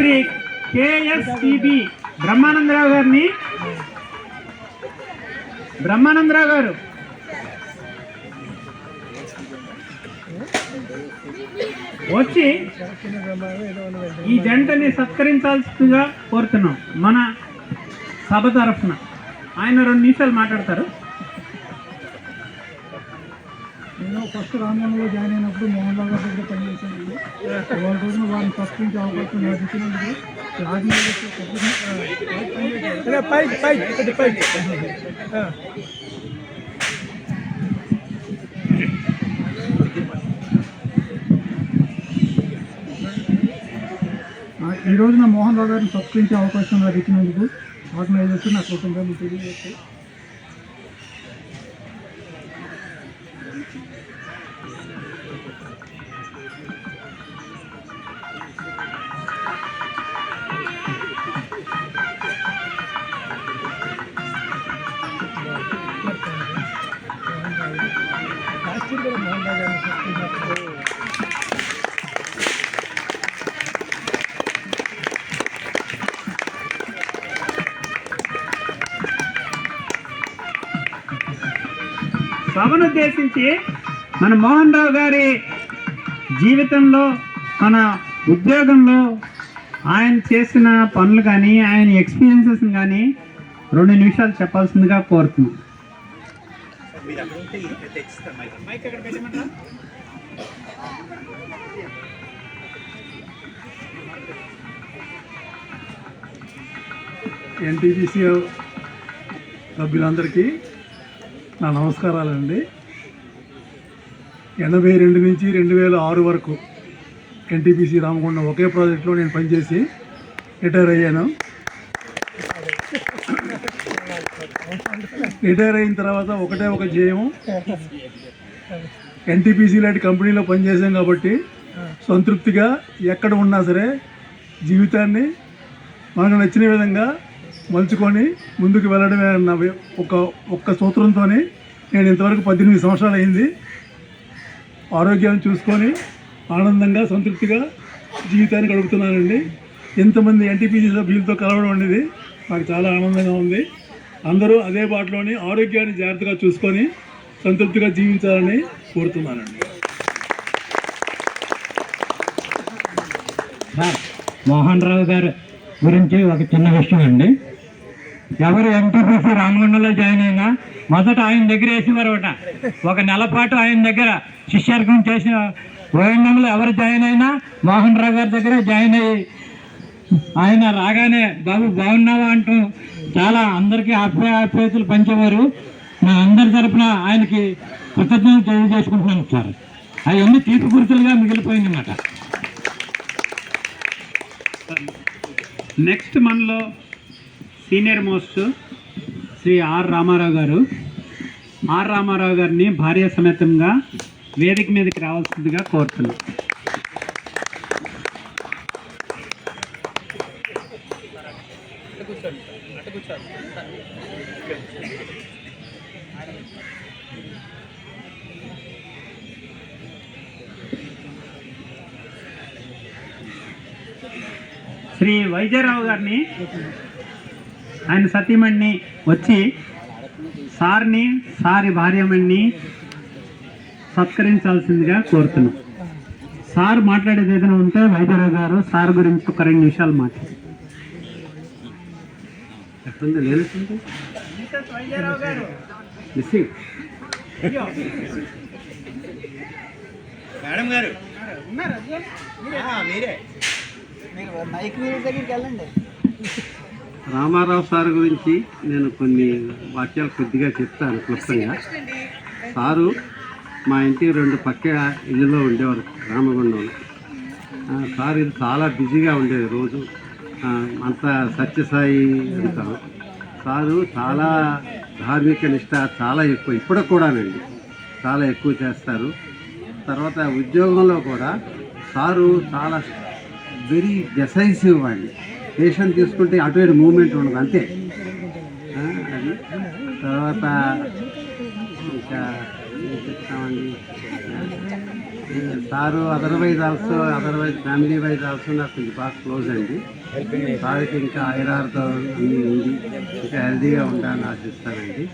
Shri KSCB Brahmananda Rao గారు వచ్చి ఈ జంటని సత్కరించాల్సిందిగా కోరుతున్నాం. మన సభ తరఫున ఆయన 2 నిమిషాలు మాట్లాడతారు. నేను ఫస్ట్ రామవరంలో జాయిన్ అయినప్పుడు మోహన్ రావు గారి దగ్గర పనిచేశాను. వాళ్ళ రోజున వారిని సత్కరించే అవకాశం నాకు ఇచ్చినందుకు ఈ రోజున మోహన్ రావు గారిని సత్కరించే అవకాశం నాకు ఇచ్చినందుకు ఆర్గనైజర్స్ నా కుటుంబాన్ని తెలియజేస్తాయి. సభను ఉద్దేశించి మన మోహన్ రావు గారి జీవితంలో, మన ఉద్యోగంలో ఆయన చేసిన పనులు కానీ, ఆయన ఎక్స్పీరియన్సెస్ కానీ 2 నిమిషాలు చెప్పాల్సిందిగా కోరుతున్నాం. NTPC సభ్యులందరికీ నా నమస్కారాలండి. 82 నుంచి 2006 వరకు NTPC రామగుండం ఒకే ప్రాజెక్టులో నేను పనిచేసి రిటైర్ అయ్యాను. రిటైర్ అయిన తర్వాత ఒకటే ఒక ధ్యేయం, NTPC లాంటి కంపెనీలో పనిచేసాం కాబట్టి సంతృప్తిగా ఎక్కడ ఉన్నా సరే జీవితాన్ని మనకు నచ్చిన విధంగా మలుచుకొని ముందుకు వెళ్ళడమే అన్న ఒక్క సూత్రంతో నేను ఇంతవరకు 18 సంవత్సరాలు అయింది. ఆరోగ్యాన్ని చూసుకొని ఆనందంగా సంతృప్తిగా జీవితాన్ని గడుపుతున్నానండి. ఇంతమంది NTPC సభ్యులతో కలవడం అనేది నాకు చాలా ఆనందంగా ఉంది. అందరూ అదే బాటలోని ఆరోగ్యాన్ని జాగ్రత్తగా చూసుకొని సంతృప్తిగా జీవించాలని కోరుతున్నానండి. మోహన్ రావు గారు గురించి ఒక చిన్న విషయం అండి. ఎవరు NTPC రామగుండంలో జాయిన్ అయినా మొదట ఆయన దగ్గర వేసేవారట. 1 నెల పాటు ఆయన దగ్గర శిష్యర్గం చేసిన ఓఎన్ఎంలో ఎవరు జాయిన్ అయినా మోహన్ రావు గారి దగ్గర జాయిన్ అయ్యి ఆయన రాగానే బాబు బాగున్నావా అంటూ చాలా అందరికీ ఆప్యాయతలు పంచేవారు. నా అందరి తరఫున ఆయనకి కృతజ్ఞతలు తెలియజేసుకుంటున్నాను సార్. అవన్నీ తీపి గుర్తులుగా మిగిలిపోయింది అన్నమాట. నెక్స్ట్ మనలో senior most Shri R Ramarao గారిని భార్య సమేతంగా వేదిక మీదకి రావాల్సిందిగా కోరుతున్నాం. శ్రీ వైద్యరావు గారిని, ఆయన సతీమణిని వచ్చి సారి భార్యమణిని సత్కరించాల్సిందిగా కోరుతున్నాం. సార్ మాట్లాడేది ఏదైనా ఉంటే వైద్యరావు గారు సార్ గురించి ఒక 2 నిమిషాలు మాట్లాడారు. మేడం గారు రామారావు సార్ గురించి నేను కొన్ని వాక్యాలు కొద్దిగా చెప్తాను క్లుప్తంగా. సారు మా ఇంటికి 2 పక్క ఇల్లులో ఉండేవారు రామగుండంలో. సార్ ఇది చాలా బిజీగా ఉండేది రోజు, అంతా సత్యసాయి అంటారు. సారు చాలా ధార్మిక నిష్ట చాలా ఎక్కువ, ఇప్పుడు కూడానండి చాలా ఎక్కువ చేస్తారు. తర్వాత ఉద్యోగంలో కూడా సారు చాలా వెరీ డెసైసివ్ అండి. పేషెంట్ తీసుకుంటే అటు ఇటు మూమెంట్ ఉండదు, అంతే. అది తర్వాత ఇంకా ఏం చెప్తామండి. Sir otherwise family wise also నాకు కొంచెం బాగా క్లోజ్ అండి. సార్కి ఇంకా ఆయురార్థం అన్నీ ఉంది, ఇంకా హెల్తీగా ఉండాలని ఆశిస్తానండి.